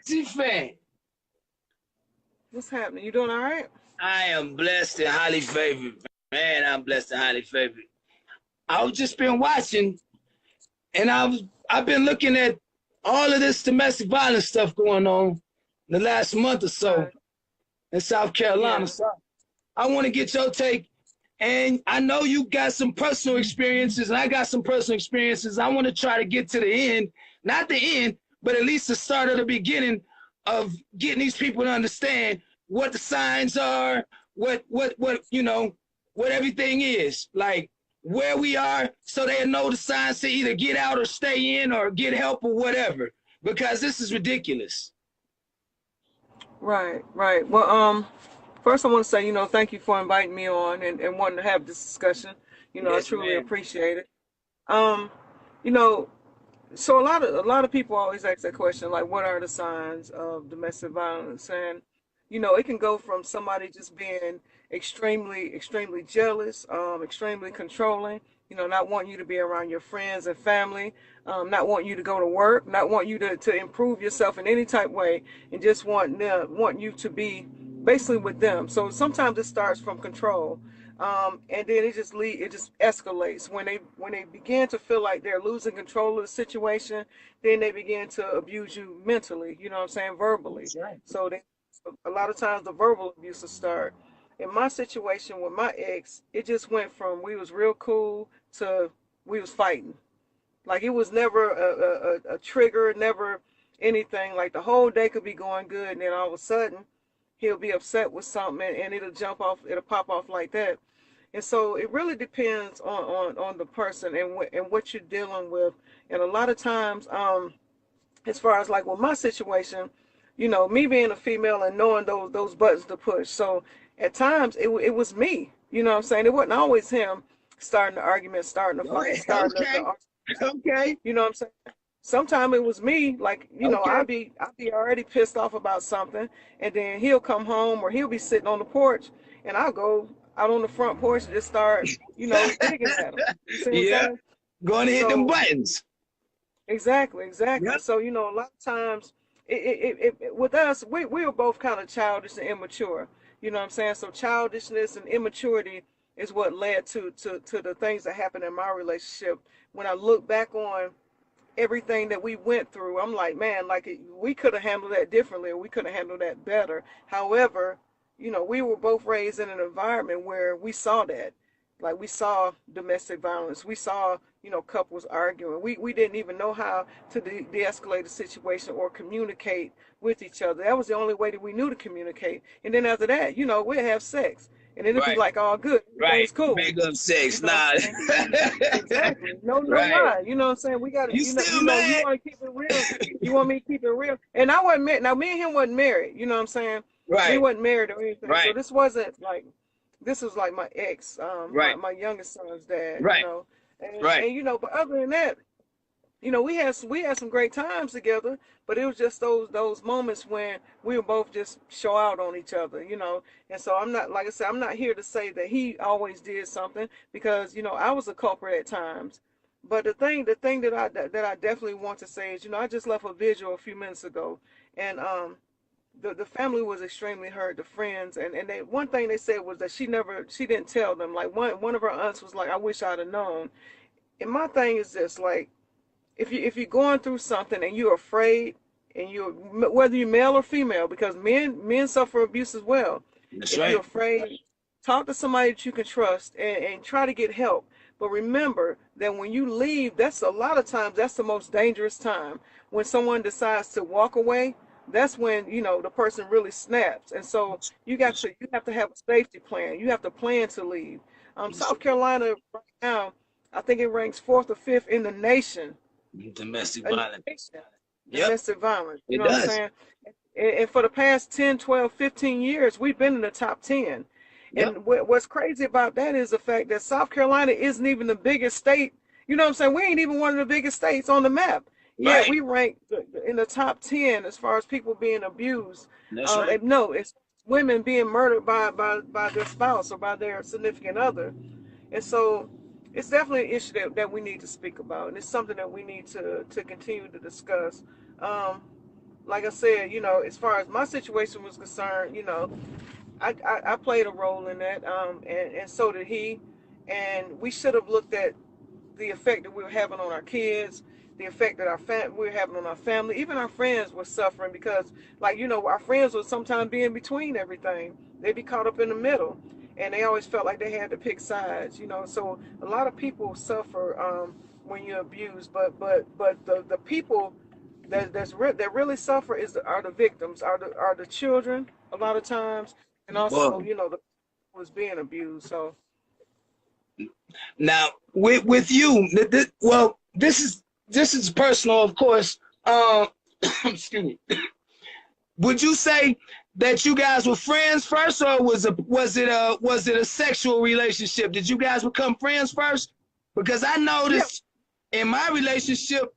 Traci fan. What's happening? You doing all right? I am blessed and highly favored. Man, I'm blessed and highly favored. I've just been watching and I've been looking at all of this domestic violence stuff going on the last month or so Right. in South Carolina. Yeah. So I want to get your take. And I know you got some personal experiences, and I got some personal experiences. I want to try to get to the end, not the end, but at least the start of the beginning of getting these people to understand what the signs are, what what everything is, like where we are, so they know the signs to either get out or stay in or get help or whatever. Because this is ridiculous. Right. Right. Well, first I want to say, thank you for inviting me on and wanting to have this discussion. I Yes, truly man. appreciate it. Um, you know, so a lot of people always ask that question, like, what are the signs of domestic violence? And it can go from somebody just being extremely jealous, extremely controlling, not wanting you to be around your friends and family, not wanting you to go to work, not wanting you to improve yourself in any type way, and just want you to be basically with them. So sometimes it starts from control, and then it just escalates when they begin to feel like they're losing control of the situation. Then they begin to abuse you mentally. You know what I'm saying, verbally. That's right. So a lot of times the verbal abuse will start. In my situation with my ex, it just went from we was real cool to we was fighting. Like it was never a trigger, never anything. Like the whole day could be going good, and then all of a sudden he'll be upset with something, and it'll jump off, it'll pop off like that. And so it really depends on the person and what you're dealing with. And a lot of times, as far as like with my situation, me being a female and knowing those buttons to push. So at times it was me. You know what I'm saying? It wasn't always him starting the argument, starting the fight, starting the Okay. Okay. you know what I'm saying? Sometimes it was me, like, Okay. I'd be already pissed off about something, and then he'll come home or he'll be sitting on the porch, and I'll go out on the front porch and just start, digging at him. You see what I'm Yeah. saying? Going to hit them So buttons. exactly. Yep. So, a lot of times with us, we were both kind of childish and immature. You know what I'm saying? So childishness and immaturity is what led to the things that happened in my relationship. When I look back on everything that we went through, I'm like, man, like we could have handled that differently, or we could have handled that better. However, we were both raised in an environment where we saw that. Like we saw domestic violence, we saw, couples arguing. We didn't even know how to de-escalate the situation or communicate with each other. That was the only way that we knew to communicate. And then after that, we'd have sex, and then it'd be Right. like all good, Right. everything's cool. Make up You sex. know what Nah. I'm saying? Exactly. No Right. lie. You know what I'm saying? We got to, You still you mad? want to keep it real. You want me to keep it real. And I wasn't married. Now, me and him wasn't married. You know what I'm saying? We Right. wasn't married or anything. So Right. this was like my ex, Right. my youngest son's dad, Right. Right. but other than that, we had some great times together, but it was just those moments when we would both just show out on each other. And so I'm not, like I said, I'm not here to say that he always did something, because I was a culprit at times. But the thing that I definitely want to say is, I just left a vigil a few minutes ago, and the family was extremely hurt, the friends, and they, one thing they said was that she didn't tell them. Like one of her aunts was like, I wish I'd have known. And my thing is this, like, if you're going through something and you're afraid, and you, whether you're male or female, because men suffer abuse as well. That's If you're right. afraid, talk to somebody that you can trust, and try to get help. But remember that when you leave, that's a lot of times that's the most dangerous time. When someone decides to walk away, that's when the person really snaps. And so you have to have a safety plan. You have to plan to leave. South Carolina right now, I think it ranks fourth or fifth in the nation, Domestic a violence. nation, Yep. domestic violence. You It know what I'm does. saying? And for the past 10, 12, 15 years, we've been in the top 10. Yep. And what's crazy about that is the fact that South Carolina isn't even the biggest state. You know what I'm saying? We ain't even one of the biggest states on the map. Yet Right. we rank in the top 10 as far as people being abused. That's right. And no, it's women being murdered by their spouse or by their significant other. And so it's definitely an issue that we need to speak about. And it's something that we need to continue to discuss. Um, like I said, as far as my situation was concerned, I played a role in that, and so did he, and we should have looked at the effect that we were having on our kids, the effect that we were having on our family. Even our friends were suffering because, like, our friends would sometimes be in between everything. They'd be caught up in the middle, and they always felt like they had to pick sides. So a lot of people suffer when you're abused, but the people that really suffer are the victims, are the children a lot of times, and also Well, the was being abused. So now with you, well, this is personal, of course. Excuse me. Would you say that you guys were friends first, or was it a sexual relationship? Did you guys become friends first? Because I yeah, noticed in my relationship,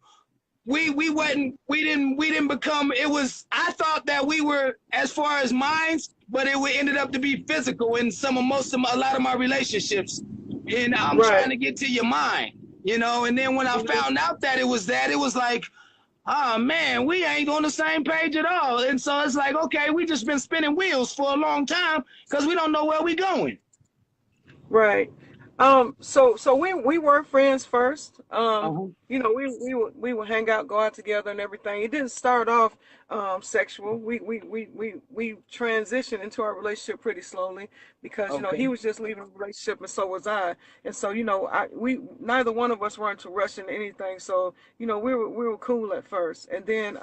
we didn't become. It was, I thought that we were as far as minds, but ended up to be physical in a lot of my relationships. And I'm right. trying to get to your mind, And then when I Mhm. found out that it was like, oh man, we ain't on the same page at all. And so it's like, okay, we just been spinning wheels for a long time because we don't know where we going. Right. So we were friends first. Uh-huh. We would hang out, go out together, and everything. It didn't start off sexual. We transitioned into our relationship pretty slowly because he Okay. was just leaving the relationship, and so was I. And so we neither one of us wanted to rush into anything. So we were cool at first, and then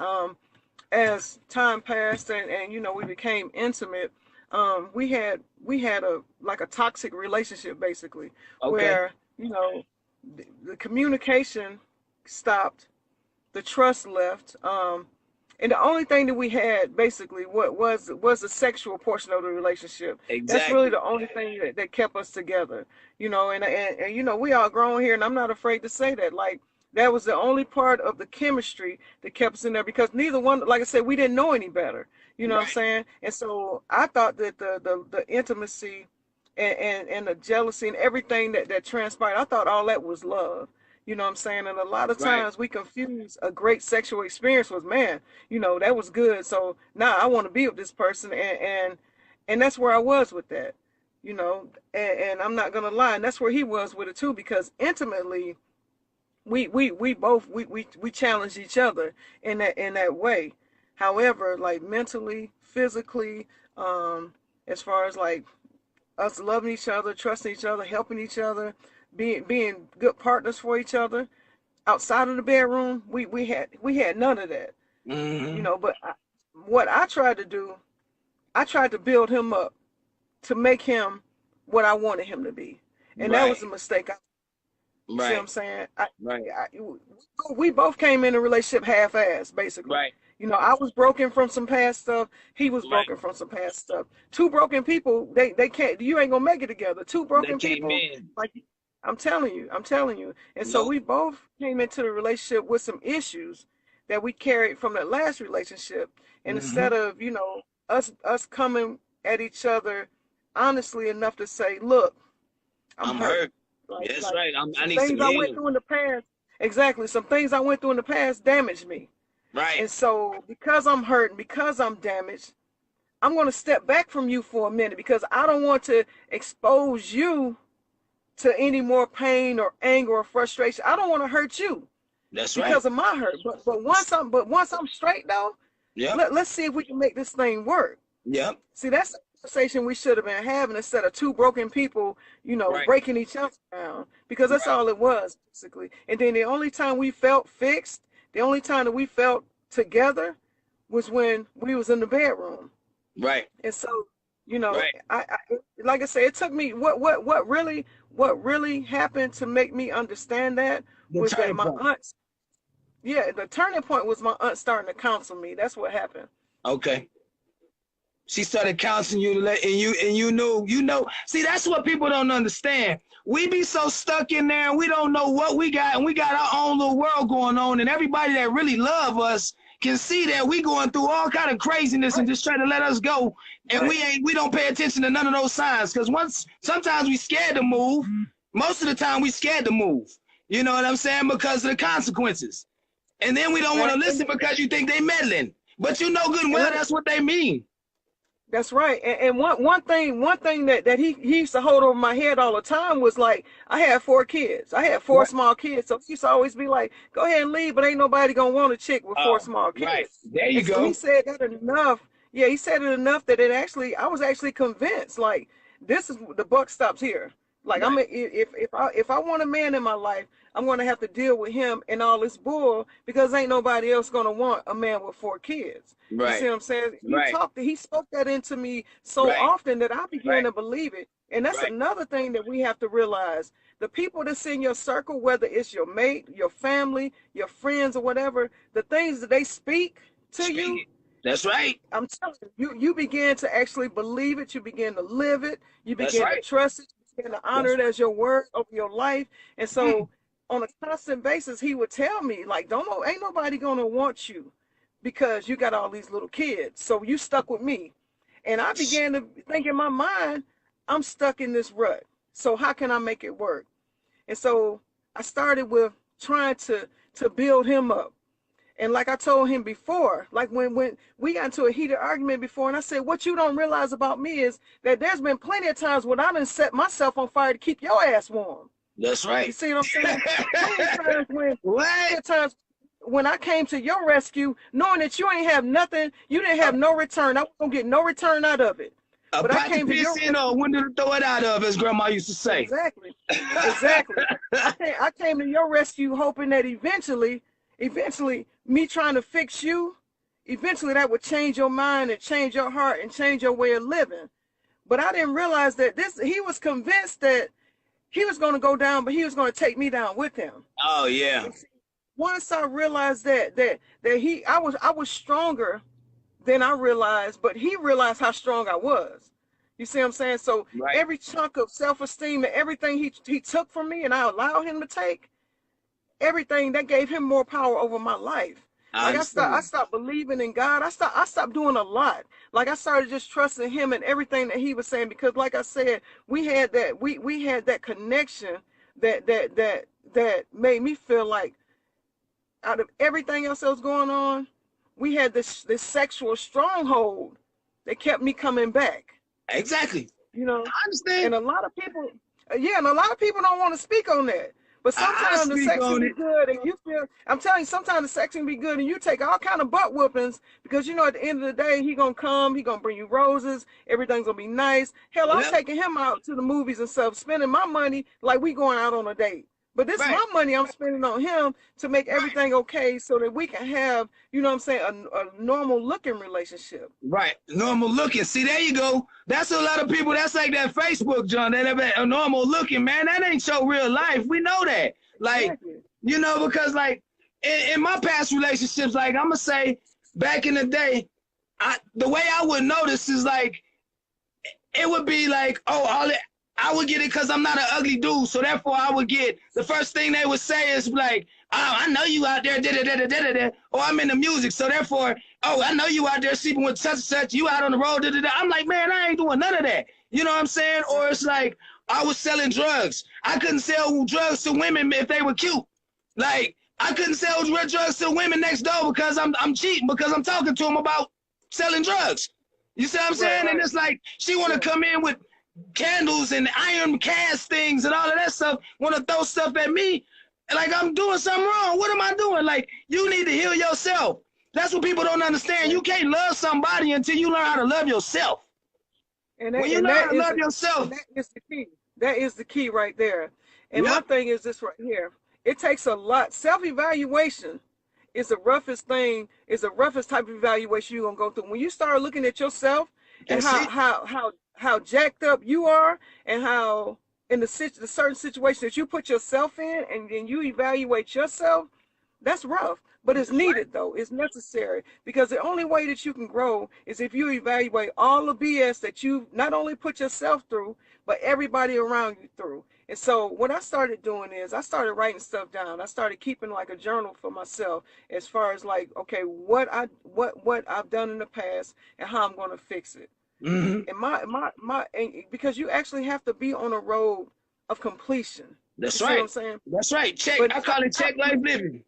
as time passed and we became intimate, we had a like a toxic relationship basically, Okay. where the communication stopped, the trust left, and the only thing that we had basically what was the sexual portion of the relationship. That's really Exactly. the only thing that kept us together. And we all grown here, and I'm not afraid to say that. Like, that was the only part of the chemistry that kept us in there, because neither one, like I said, we didn't know any better. You know what I'm Right. saying? And so I thought that the intimacy and the jealousy and everything that transpired, I thought all that was love. You know what I'm saying? And a lot of Right. times we confuse a great sexual experience with, man, that was good. So now I want to be with this person, and that's where I was with that. And I'm not gonna lie, and that's where he was with it too, because intimately we both we challenged each other in that way. However, like mentally, physically, as far as like us loving each other, trusting each other, helping each other, being good partners for each other outside of the bedroom, we had none of that. Mm-hmm. But what I tried to do, I tried to build him up to make him what I wanted him to be, and that was Right. a mistake. You see what I'm Right. saying? Right. We both came in a relationship half-assed, basically. Right. I was broken from some past stuff. He was Right. broken from some past stuff. Two broken people, they can't. You ain't gonna make it together. Two They broken came people, in. like, I'm telling you. And so Nope. we both came into the relationship with some issues that we carried from that last relationship. And Mm-hmm. instead of us coming at each other honestly enough to say, look, I'm I'm hurt. hurt. Like, That's like right. I some need some things I went healing. through in the past. Exactly. Some things I went through in the past damaged me. Right. And so because I'm hurt and because I'm damaged, I'm going to step back from you for a minute, because I don't want to expose you to any more pain or anger or frustration. I don't want to hurt you That's right. because of my hurt. But once I'm straight though, Yep. let's see if we can make this thing work. Yep. See, that's the conversation we should have been having, instead of two broken people, Right. breaking each other down. Because that's Right. all it was, basically. And then the only time we felt fixed, the only time that we felt together, was when we was in the bedroom. Right. And so, you know, Right. I like I say, it took me what really happened to make me understand that The was that turning my point. aunt, yeah, the turning point was my aunt starting to counsel me. That's what happened. Okay. She started counseling you to let, and you know. See, that's what people don't understand. We be so stuck in there and we don't know what we got, and we got our own little world going on, and everybody that really love us can see that we going through all kind of craziness and Right, just try to let us go, and right, we don't pay attention to none of those signs, because sometimes we scared to move. Most of the time we scared to move. You know what I'm saying? Because of the consequences. And then we don't want to exactly. listen because you think they meddling. But you know good and well that's what they mean. That's right. And one thing that he used to hold over my head all the time was like, I had 4 kids. I had four Right. small kids. So he used to always be like, go ahead and leave, but ain't nobody gonna want a chick with 4 small Right. kids. There you And so he go. said that enough. Yeah, he said it enough that I was actually convinced, like, this is the buck stops here. Like, Right. if I want a man in my life, I'm gonna have to deal with him and all this bull, because ain't nobody else gonna want a man with 4 kids. You see Right. what I'm saying? Right. He spoke that into me so Right. often that I began Right. to believe it. And that's Right. another thing that we have to realize. The people that's in your circle, whether it's your mate, your family, your friends, or whatever, the things that they speak to Speak you, it. That's right. I'm telling you, you begin to actually believe it. You begin to live it. You That's begin to right. trust it. You begin to honor That's it as your word over your life. And mm. so, on a constant basis, he would tell me, like, don't know, ain't nobody gonna want you because you got all these little kids. So you stuck with me. And I began to think in my mind, I'm stuck in this rut. So how can I make it work? And so I started with trying to build him up. And like I told him before, like when we got into a heated argument before, and I said, what you don't realize about me is that there's been plenty of times when I done set myself on fire to keep your ass warm. That's You right. see what I'm saying? Plenty What? of times when I came to your rescue, knowing that you ain't have nothing, you didn't have no return. I was gonna get no return out of it. A But I pot to came to your piss in or a window to throw it out of, as grandma used to say. exactly, exactly. I came to your rescue hoping that eventually, me trying to fix you, eventually that would change your mind and change your heart and change your way of living. But I didn't realize that he was convinced that he was going to go down, but he was going to take me down with him. Oh yeah. Once I realized I was stronger than I realized, but he realized how strong I was. You see what I'm saying? So Right. every chunk of self-esteem and everything he took from me and I allowed him to take, everything that gave him more power over my life. I Like I understand. stopped believing in God. I stopped doing a lot. Like I started just trusting him and everything that he was saying, because like I said, we had that connection that made me feel like out of everything else that was going on, we had this sexual stronghold that kept me coming back. Exactly. You know, I understand. and a lot of people, yeah, and a lot of people don't want to speak on that. But I sometimes the speak sex can on be it. good, and you feel. I'm telling you, sometimes the sex can be good, and you take all kind of butt whoopings because you know at the end of the day he gonna come, he gonna bring you roses, everything's gonna be nice. Hell, I'm Yep. taking him out to the movies and stuff, spending my money like we going out on a date. But this is Right. my money I'm spending on him to make Right. everything okay, so that we can have, you know what I'm saying, a normal looking relationship. Right. Normal looking. See, there you go. That's a lot of people. That's like that Facebook, John. That a normal looking, man. That ain't your real life. We know that. Like, Exactly. you know, because like in my past relationships, like I'm gonna say back in the day, the way I would notice is like it would be like, oh, I would get it because I'm not an ugly dude. So therefore, I would get the first thing they would say is like, oh, I know you out there, da da da da da da. Or I'm in the music, so therefore, oh, I know you out there sleeping with such and such. You out on the road, da da da. I'm like, man, I ain't doing none of that. You know what I'm saying? Or it's like I was selling drugs. I couldn't sell drugs to women if they were cute. Like I couldn't sell drugs to women next door because I'm cheating because I'm talking to them about selling drugs. You see what I'm saying? Right. And it's like she want to Yeah. come in with candles and iron cast things and all of that stuff, want to throw stuff at me like I'm doing something wrong. What am I doing? Like, you need to heal yourself. That's what people don't understand. You can't love somebody until you learn how to love yourself. And When you learn how to love yourself, that is the key. That is the key right there. And my yep, thing is this right here. It takes a lot. Self-evaluation is the roughest thing, is the roughest type of evaluation you're gonna go through. When you start looking at yourself and that's it. how jacked up you are, and how in the certain situation that you put yourself in, and then you evaluate yourself, that's rough. But it's That's right. needed though. It's necessary, because the only way that you can grow is if you evaluate all the BS that you not only put yourself through, but everybody around you through. And so what I started doing is I started writing stuff down. I started keeping like a journal for myself, as far as like, okay, what I've done in the past and how I'm going to fix it. Mm-hmm. And and because you actually have to be on a road of completion. You That's see what right. I'm saying? That's right. Check. But I call it check life living.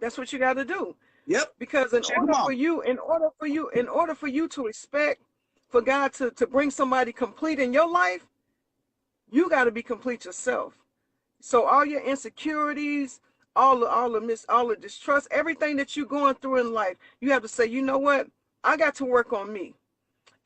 that's what you got to do. Yep. Because in Check them order for out. you, in order for you to expect for God to bring somebody complete in your life, you got to be complete yourself. So all your insecurities, all the distrust, everything that you're going through in life, you have to say, you know what? I got to work on me.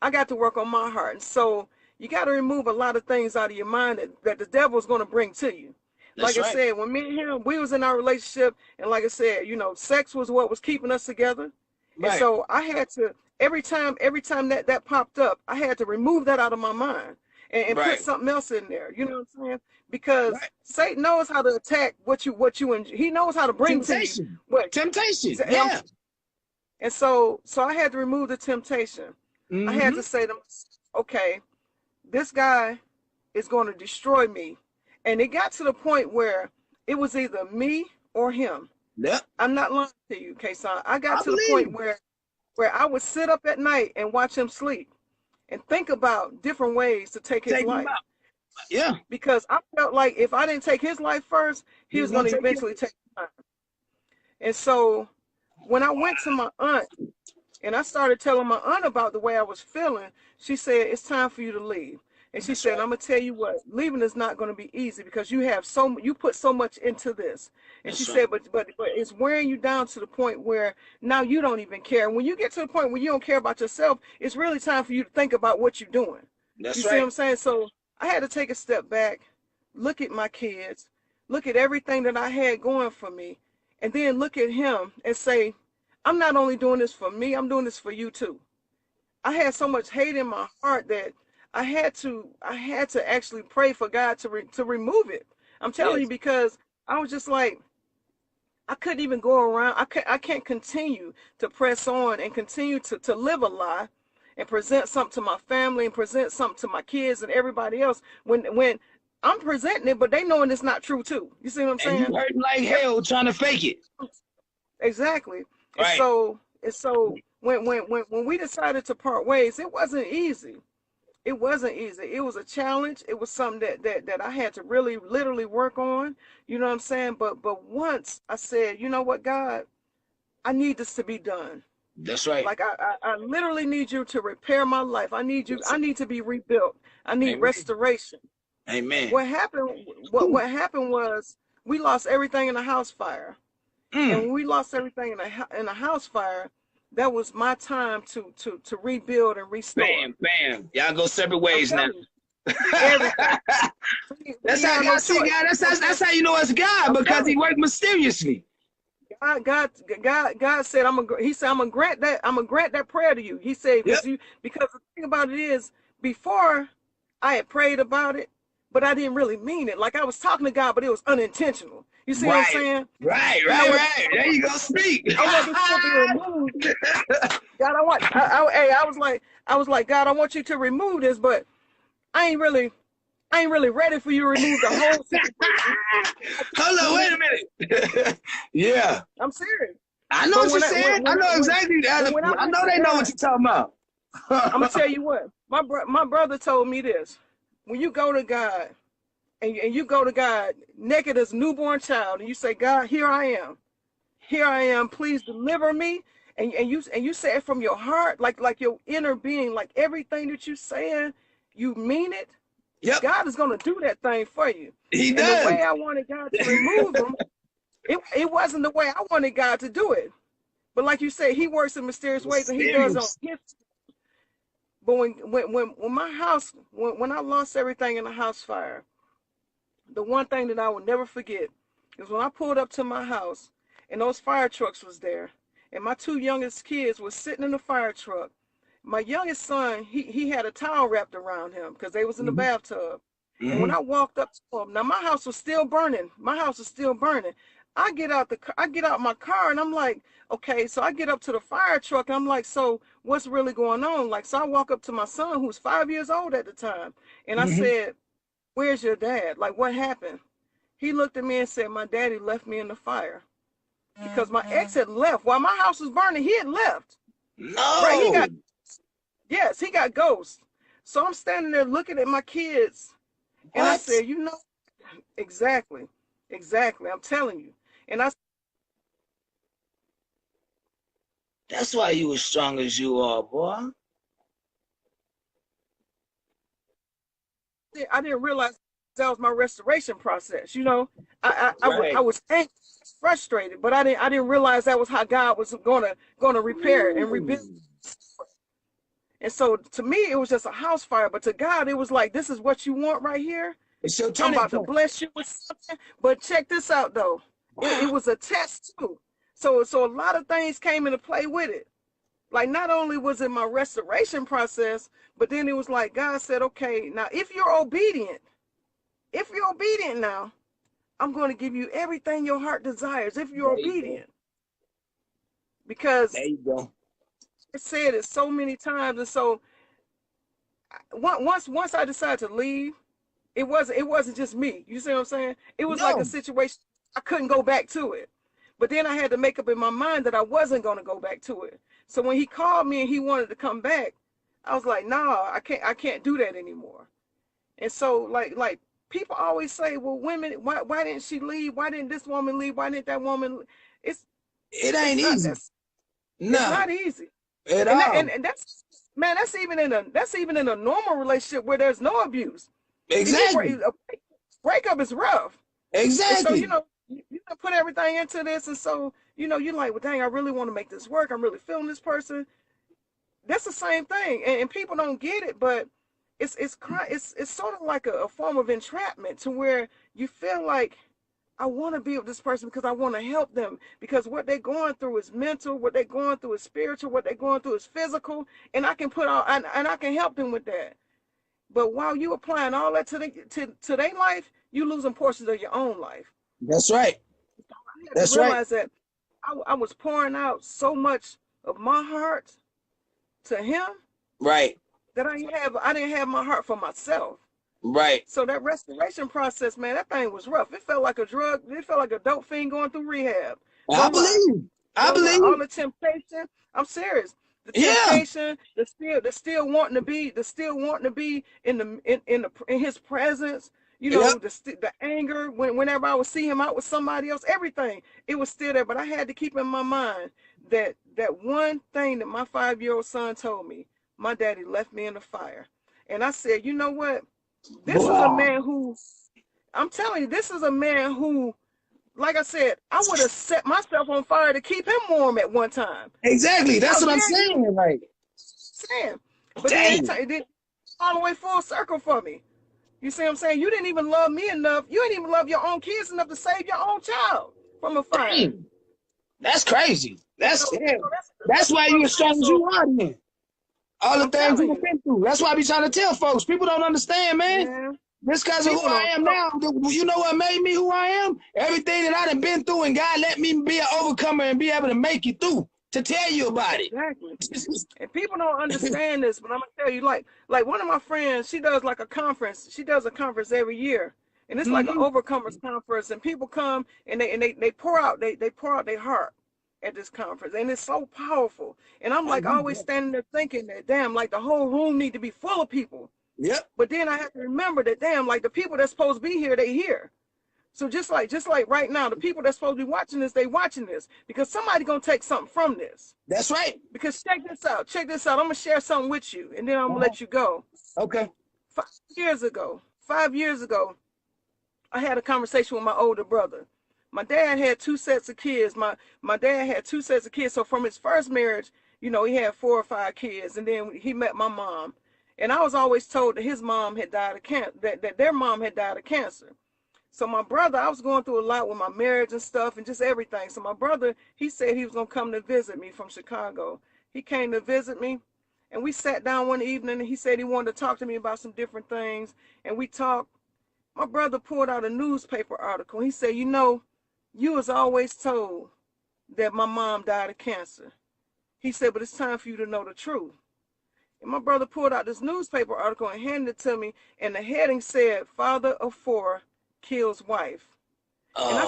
I got to work on my heart. And so you got to remove a lot of things out of your mind that the devil is going to bring to you. That's Like I right. said, when me and him, we was in our relationship, and like I said, sex was what was keeping us together. And Right. so I had to, every time that popped up, I had to remove that out of my mind and put Right. something else in there. You know what I'm saying? Because Right. Satan knows how to attack he knows how to bring to you Temptation. what. Temptation. And Yeah. so I had to remove the temptation. I had Mm-hmm. to say to myself, okay, this guy is going to destroy me. And it got to the point where it was either me or him. Yep. I'm not lying to you, Kason. I got I to the point believe. where I would sit up at night and watch him sleep and think about different ways to take his Take him life. out. Yeah. Because I felt like if I didn't take his life first, he He was was gonna going to take eventually take mine. And so when I went to my aunt and I started telling my aunt about the way I was feeling, she said, it's time for you to leave. And she That's said, right. I'm going to tell you what, leaving is not going to be easy because you put so much into this. And she That's right. said, but it's wearing you down to the point where now you don't even care. And when you get to the point where you don't care about yourself, it's really time for you to think about what you're doing. You That's see what right. I'm saying? So I had to take a step back, look at my kids, look at everything that I had going for me, and then look at him and say, I'm not only doing this for me, I'm doing this for you too. I had so much hate in my heart that I had to actually pray for God to remove it. I'm telling you Yes. because I was just like I couldn't even go around. I can't continue to press on and continue to live a lie and present something to my family and present something to my kids and everybody else when I'm presenting it, but they knowing it's not true too. You see what I'm And you saying? hurting like hell trying to fake it. Exactly. And Right. so when we decided to part ways, it wasn't easy. It wasn't easy. It was a challenge. It was something that I had to really literally work on. You know what I'm saying? But once I said, you know what, God, I need this to be done. That's right. Like I literally need you to repair my life. Yes, I sir. need to be rebuilt. I need Amen. restoration. Amen. What happened Whew. what happened was we lost everything in a house fire. And Mm. when we lost everything in a house fire, that was my time to rebuild and restore. Bam, bam. Y'all go separate I'm ways now. telling you, everything. We That's didn't how have no God see choice. God. You know what I'm That's saying? how you know it's God I'm because telling He worked mysteriously. you, God said, He said, I'm gonna grant that. I'm gonna grant that prayer to you. He said, Yep. because the thing about it is, before I had prayed about it, but I didn't really mean it. Like I was talking to God, but it was unintentional. You see what I'm Right. saying? Right. And Right. Right. There you go. Speak. I want this to be removed. God, I was like, God, I want you to remove this, but I ain't really, I ain't really ready for you to remove the whole situation. Hold on. Wait a minute. Yeah. I'm serious. I know But what you're saying. I know exactly. when I I went know to they know what God, you're talking about. I'm gonna tell you what. My brother told me this. When you go to God and you go to God naked as a newborn child, and you say, God, here I am. Please deliver me. And you say it from your heart, like your inner being, like everything that you saying, you mean it. Yep. God is gonna do that thing for you. He And the way does. I wanted God to remove them, it wasn't the way I wanted God to do it. But like you said, He works in mysterious ways, and He does it on Mysterious. His. But when my house when I lost everything in the house fire, the one thing that I will never forget is when I pulled up to my house and those fire trucks was there, and my two youngest kids were sitting in the fire truck. My youngest son, he had a towel wrapped around him because they was in the Mm-hmm. bathtub. And when Mm-hmm. I walked up to him, now my house was still burning. My house was still burning. I get out my car and I'm like, okay, so I get up to the fire truck and I'm like, so what's really going on? Like, so I walk up to my son who's 5 years old at the time, and I Mm-hmm. said, where's your dad? Like, what happened? He looked at me and said, my daddy left me in the fire because my ex had left. While my house was burning, he had left. Right? No. Yes, he got ghosts. So I'm standing there looking at my kids and I What? said, exactly, exactly. I'm telling you. And I That's why you as strong as you are, boy. I didn't realize that was my restoration process. You know, I Right. was angry, frustrated, but I didn't realize that was how God was gonna repair and rebuild. Ooh. And so to me, it was just a house fire, but to God, it was like, this is what you want right here. It's your I'm turning about to point. bless you with something. But check this out, though. It Wow. was a test too. So a lot of things came into play with it. Like, not only was it my restoration process, but then it was like God said, okay, now if you're obedient now, I'm going to give you everything your heart desires if you're There you go. obedient. Because There you go. I said it so many times. And so once I decided to leave, it wasn't just me. You see what I'm saying? It was like a No. situation I couldn't go back to it. But then I had to make up in my mind that I wasn't going to go back to it. So when he called me and he wanted to come back, I was like, "Nah, I can't do that anymore." And so like people always say, "Well, women, why didn't she leave? Why didn't this woman leave? Why didn't that woman leave?" It's It it's ain't not easy. that's it's No. not easy. At And that all. and that's man, that's even in a normal relationship where there's no abuse. See, Exactly. a breakup is rough. And so, Exactly. you put everything into this. And so, you're like, well, dang, I really want to make this work. I'm really feeling this person. That's the same thing. And people don't get it, but it's sort of like a form of entrapment to where you feel like, I want to be with this person because I want to help them, because what they're going through is mental, what they're going through is spiritual, what they're going through is physical, and I can put all and I can help them with that. But while you applying all that to their life, you losing portions of your own life. That's right. I had to That's right. realize that I was pouring out so much of my heart to him Right. that I didn't have my heart for myself. Right. So that restoration process, man, that thing was rough. It felt like a drug. It felt like a dope fiend going through rehab. I No lie. believe. I No lie. All believe. the temptation. I'm serious. The Yeah. temptation, the still wanting to be in his presence. Yep. The anger whenever I would see him out with somebody else, everything, it was still there. But I had to keep in my mind that one thing that my 5-year-old son told me: my daddy left me in the fire. And I said, you know what? This is a Boy. man who, I'm telling you, this is a man who, like I said, I would have set myself on fire to keep him warm at one time. Exactly. That's How what I'm dare you? saying. Like, Saying. But then dang. it did all the way full circle for me. You see what I'm saying? You didn't even love me enough. You didn't even love your own kids enough to save your own child from a fire. Dang. That's crazy. And That's so, yeah. that's That's why what you I'm as saying. strong as So you are then. All the I'm things telling you've you, been through. That's why I be trying to tell folks. People don't understand, man. man, Just because of who people I don't am know. now, you know what made me who I am? Everything that I done been through, and God let me be an overcomer and be able to make it through to tell you about it. Exactly. And people don't understand this, but I'm gonna tell you, like one of my friends, she does like a conference. She does a conference every year, and it's like an Mm-hmm. overcomers conference. And people come and they pour out their heart at this conference, and it's so powerful. And I'm like always standing there thinking that, damn, like the whole room need to be full of people. Yep. But then I have to remember that, damn, like the people that's supposed to be here, they here. So just like right now, the people that's supposed to be watching this, they watching this because somebody gonna take something from this. That's right. Because check this out. Check this out. I'm gonna share something with you, and then I'm gonna Uh-huh. let you go. Okay. 5 years ago, I had a conversation with my older brother. My dad had two sets of kids. My dad had two sets of kids. So from his first marriage, he had 4 or 5 kids, and then he met my mom. And I was always told that his mom had died of cancer. That their mom had died of cancer. So my brother, I was going through a lot with my marriage and stuff and just everything. So my brother, he said he was going to come to visit me from Chicago. He came to visit me, and we sat down one evening, and he said he wanted to talk to me about some different things. And we talked. My brother pulled out a newspaper article. He said, you was always told that my mom died of cancer. He said, but it's time for you to know the truth. And my brother pulled out this newspaper article and handed it to me, and the heading said, "Father of four kills wife." And Uh,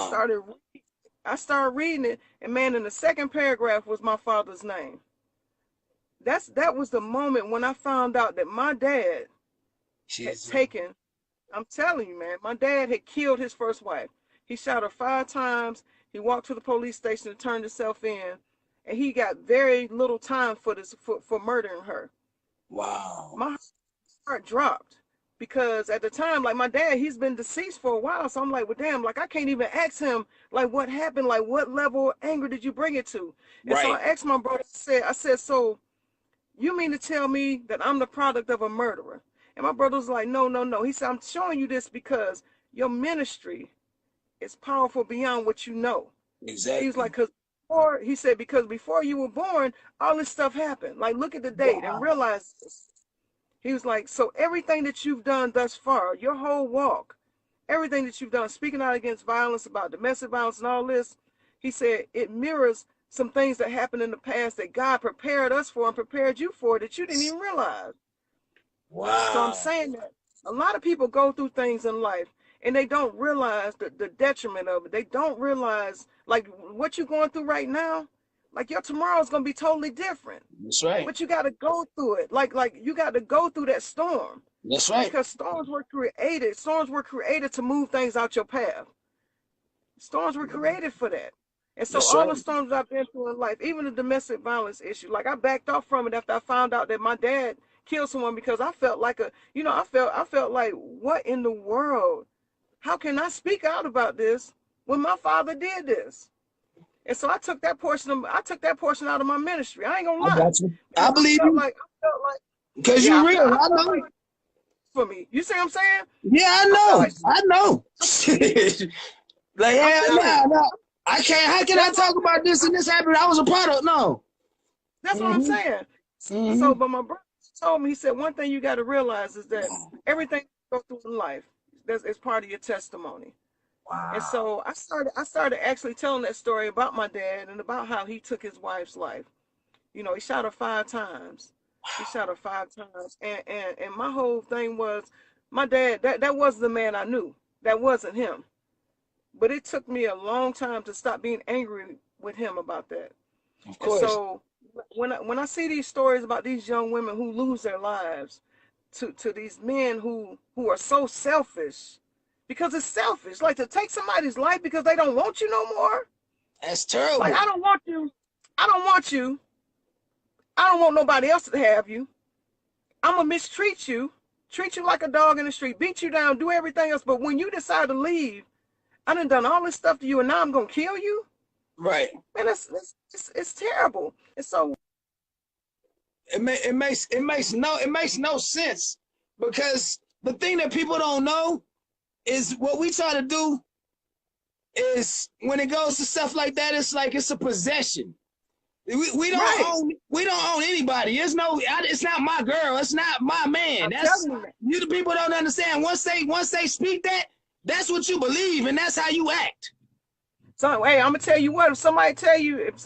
I started reading it, and man, in the second paragraph was my father's name. That was the moment when I found out that my dad had Jesus. taken, I'm telling you, man, my dad had killed his first wife. He shot her 5 times. He walked to the police station and turned himself in. and he got very little time for this for murdering her. Wow. My heart dropped because at the time, like my dad, he's been deceased for a while. So I'm like, well, damn, like I can't even ask him like what happened, like what level of anger did you bring it to? And so I Right. asked my brother, I said, so you mean to tell me that I'm the product of a murderer? And my brother was like, no, no, no. He said, I'm showing you this because your ministry is powerful beyond what you know. He was Exactly. like, he said, because before you were born, all this stuff happened. Like, look at the date and Wow. realize this. He was like, so everything that you've done thus far, your whole walk, everything that you've done, speaking out against violence, about domestic violence and all this, he said, it mirrors some things that happened in the past that God prepared us for and prepared you for that you didn't even realize. So I'm Wow. saying that a lot of people go through things in life and they don't realize the detriment of it. They don't realize like what you're going through right now, like your tomorrow is going to be totally different. That's right. But you got to go through it. Like you got to go through that storm That's right. because storms were created to move things out your path. Storms were created for that. And so That's all right. the storms I've been through in life, even the domestic violence issue, like I backed off from it after I found out that my dad killed someone because I felt like I felt like, what in the world? How can I speak out about this when my father did this? And so I took that portion out of my ministry. I ain't gonna I lie. got you. I Because believe you. I felt like, Because yeah, you real. I I felt like know. for me. You see what I'm saying? Yeah, I I felt know. like I know. Like, I'm hell telling you. no, no. I can't. How can I That's what talk about this and this happened? I was a product. No. That's what I'm Mm-hmm. saying. Mm-hmm. So, but my brother told me, he said, one thing you got to realize is that everything you go through in life is part of your testimony. And Wow. so I started actually telling that story about my dad and about how he took his wife's life. You know, he shot her 5 times. He shot her 5 times. And my whole thing was my dad, that wasn't the man I knew. That wasn't him. But it took me a long time to stop being angry with him about that. Of And course. so when I see these stories about these young women who lose their lives to these men who are so selfish, because it's selfish, like to take somebody's life because they don't want you no more. That's Like terrible. I don't want you. I don't want you. I don't want nobody else to have you. I'm gonna mistreat you, treat you like a dog in the street, beat you down, do everything else. But when you decide to leave, I done all this stuff to you, and now I'm gonna kill you. Right. Man, it's terrible. And so It makes no sense because the thing that people don't know is what we try to do is when it goes to stuff like that, it's like it's a possession. right, We don't own anybody. It's not my girl. It's not my man. I'm That's telling you that. you. The people don't understand. Once they speak that, that's what you believe, and that's how you act. So hey, I'm gonna tell you what. If somebody tell you if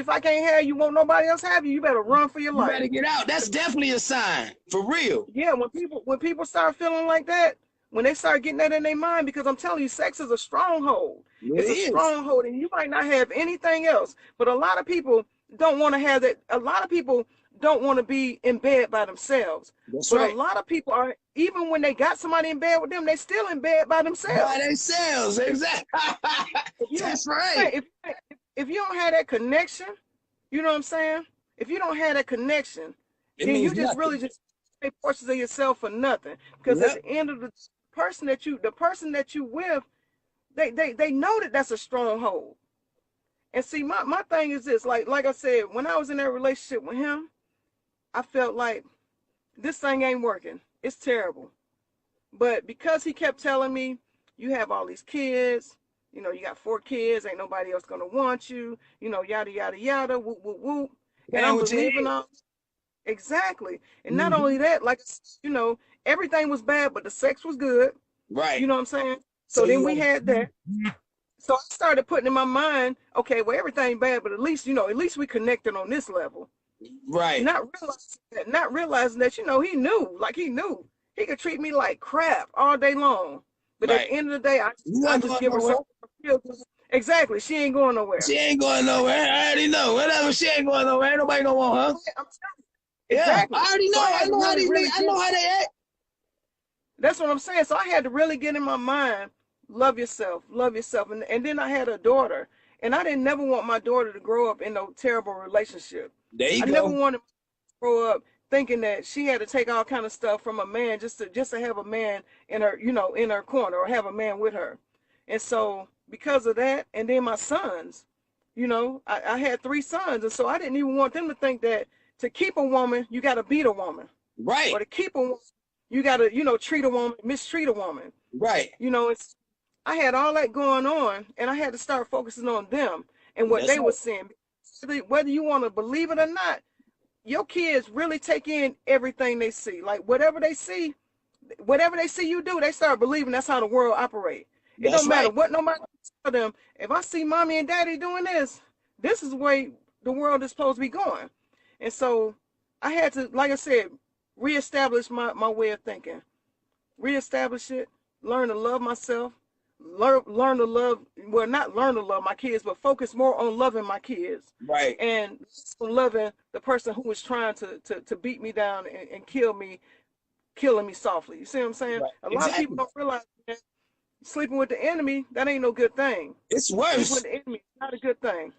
I can't have you, won't nobody else have you, you better run for your You life. better get out. That's definitely a sign for real. Yeah, when people start feeling like that, when they start getting that in their mind, because I'm telling you, sex is a stronghold. It It's a is. stronghold, and you might not have anything else. But a lot of people don't want to have that. A lot of people don't want to be in bed by themselves. That's But a right. lot of people are, even when they got somebody in bed with them, they still in bed by By themselves. themselves. Exactly. If you don't, That's right. right, if you don't have that connection, you know what I'm saying? If you don't have that connection, It then means you just really nothing. just take portions of yourself for nothing. Because at Yep. the end of the the person that you with, they know that that's a stronghold. And see, my thing is this, like I said, when I was in that relationship with him, I felt like this thing ain't working. It's terrible. But because he kept telling me, you have all these kids, you know, you got 4 kids, ain't nobody else gonna want you, you know, yada yada yada, whoop whoop whoop. And Playing I'm with your believing head. all exactly. And not Mm-hmm. only that, like you know, everything was bad, but the sex was good. Right. You know what I'm saying? So So then you we had that. So I started putting in my mind, okay, well everything bad, but at least, you know, at least we connected on this level. right. Not realizing that, you know, he knew he could treat me like crap all day long. But at Right. the end of the day, You I not just going give her nowhere. something. Exactly. She ain't going nowhere. She ain't going nowhere. I already know. Whatever. She ain't going nowhere. Ain't nobody gonna want her. I'm telling you. Yeah. I Exactly. already So know. I I had to know how really, these really niggas. I get know how they act. that's what I'm saying. So I had to really get in my mind, love yourself. And then I had a daughter. And I didn't never want my daughter to grow up in no terrible relationship. There you I never go. wanted to grow up thinking that she had to take all kind of stuff from a man just to have a man in her, in her corner, or have a man with her. And so because of that, and then my sons, I had 3 sons, and so I didn't even want them to think that to keep a woman, you got to beat a woman, Right. or to keep a woman, you got to, treat a woman, mistreat a woman. Right. I had all that going on, and I had to start focusing on them and what That's they right. were seeing. Whether you want to believe it or not, your kids really take in everything they see. Like whatever they see you do, they start believing that's how the world operates. It That's don't matter right. what nobody tell them. If I see mommy and daddy doing this is the way the world is supposed to be going. And so I had to, like I said, reestablish my way of thinking, reestablish it, learn to love myself, learn to love, well, not learn to love my kids, but focus more on loving my kids, Right. and loving the person who was trying to beat me down and kill me, killing me softly. You see what I'm saying? Right. A lot of people Exactly. don't realize that sleeping with the enemy, that ain't no good thing. It's Sleeping with worse. the enemy is not a good thing.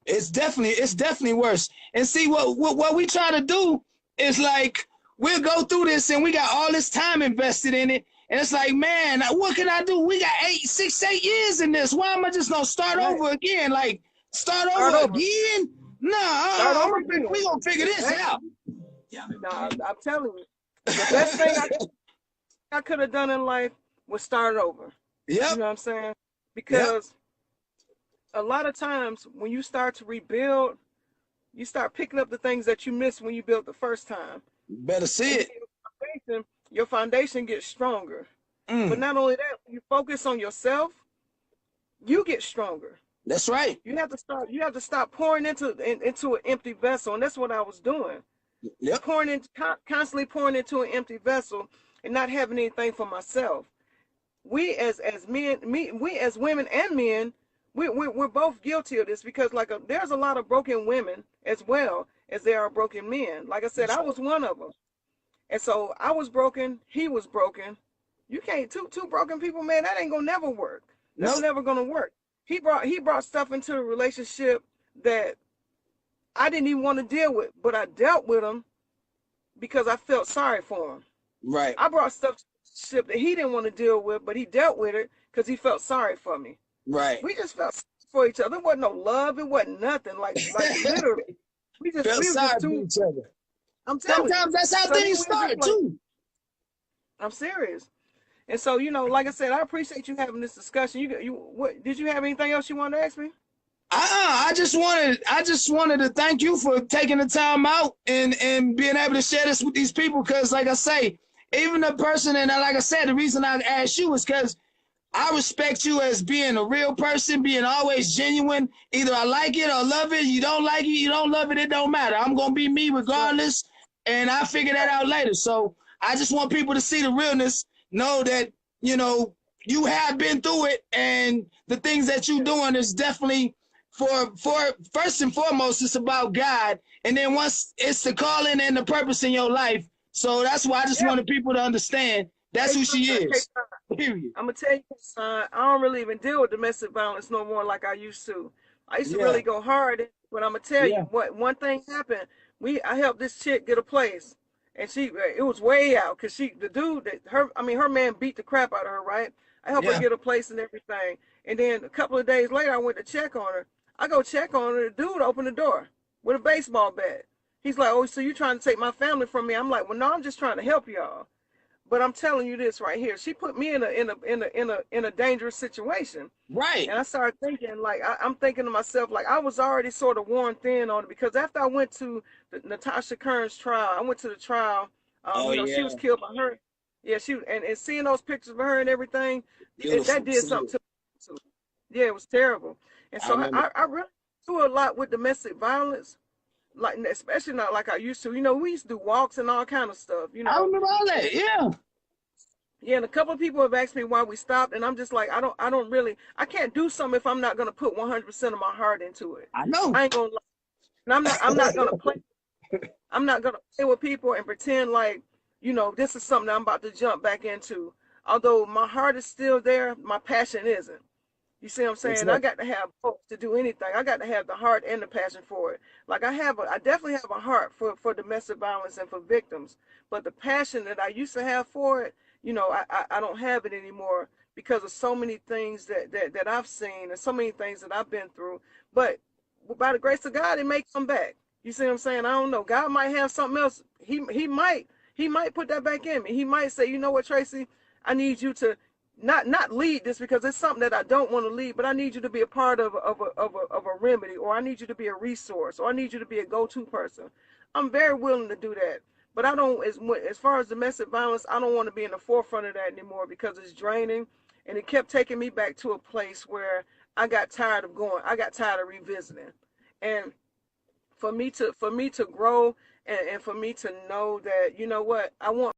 It's definitely worse. And see what we try to do is like we'll go through this and we got all this time invested in it. And it's like, man, what can I do? We got 8 years in this. Why am I just gonna start Right. over again? Like start Start over over. again? Start Nah, over again. we gonna figure this Exactly. out. Nah, I'm telling you, the best thing I could have done in life was start over. You Yep. know what I'm saying? Yep. Because a lot of times when you start to rebuild, you start picking up the things that you missed when you built the first time. Better see And it. your foundation gets stronger. But Mm, not only that, when you focus on yourself, you get stronger. that's right. You have to stop pouring into an empty vessel, and that's what I was doing. Yep. Constantly pouring into an empty vessel and not having anything for myself. We as men, we as women and men, we're both guilty of this, because there's a lot of broken women as well as there are broken men. Like I said, I was one of them. And so I was broken, he was broken. You can't two broken people, man, that ain't gonna never work. That's Nope. never gonna work. He brought stuff into the relationship that I didn't even want to deal with, but I dealt with him because I felt sorry for him. Right. I brought stuff to the relationship that he didn't want to deal with, but he dealt with it because he felt sorry for me. Right. We just felt sorry for each other. There wasn't no love. It wasn't nothing. Like literally, Felt we were sorry just for too. each other. I'm telling you. Sometimes that's how So then things we were just start like, too. I'm serious. And so, like I said, I appreciate you having this discussion. What did you have anything else you wanted to ask me? I just wanted to thank you for taking the time out and being able to share this with these people. Because, like I say, even the person, and like I said, the reason I asked you is because I respect you as being a real person, being always genuine. Either I like it or love it. You don't like it, you don't love it. It don't matter. I'm gonna be me Right. regardless, and I figure that out later. So I just want people to see the realness, know that you have been through it, and the things that you're doing is definitely for first and foremost, it's about God, and then once it's the calling and the purpose in your life. So that's why I just Yeah. wanted people to understand that's who she is. Period. I'm gonna tell you, son, I don't really even deal with domestic violence no more like I used to. I used to Yeah. really go hard, but I'm gonna tell you Yeah. what. One thing happened. I helped this chick get a place, and it was way out because the dude that her man beat the crap out of her. Right? I helped her Yeah. get a place and everything, and then a couple of days later, I went to check on her. I go check on her. The dude opened the door with a baseball bat. He's like, "Oh, so you trying to take my family from me?" I'm like, "Well, no, I'm just trying to help y'all." But I'm telling you this right here. She put me in a dangerous situation. Right. And I started thinking, like, I'm thinking to myself, like, I was already sort of worn thin on it, because after I went to the Natasha Kearns trial, I went to the trial. Oh She yeah. was killed by her. Yeah, and seeing those pictures of her and everything, that Beautiful. did See something it. to me. Yeah, it was terrible. And I so remember. I really do a lot with domestic violence, like especially not like I used to. We used to do walks and all kind of stuff. I remember all that. Yeah. Yeah, and a couple of people have asked me why we stopped, and I'm just like, I can't do something if I'm not gonna put 100% of my heart into it. I know. I ain't gonna lie. And I'm not gonna play. I'm not gonna play with people and pretend like, this is something I'm about to jump back into. Although my heart is still there, my passion isn't. You see what I'm That's saying? I right. got to have both to do anything. I got to have the heart and the passion for it. Like I definitely have a heart for domestic violence and for victims. But the passion that I used to have for it, I don't have it anymore because of so many things that I've seen and so many things that I've been through. But by the grace of God, it may come back. You see what I'm saying? I don't know. God might have something else. He might put that back in me. He might say, you know what, Tracy, I need you to not lead this because it's something that I don't want to lead, but I need you to be a part of a remedy, or I need you to be a resource, or I need you to be a go-to person. I'm very willing to do that. But I don't, as far as domestic violence, I don't want to be in the forefront of that anymore because it's draining, and it kept taking me back to a place where I got tired of going. I got tired of revisiting, and for me to grow and for me to know that, you know what, I want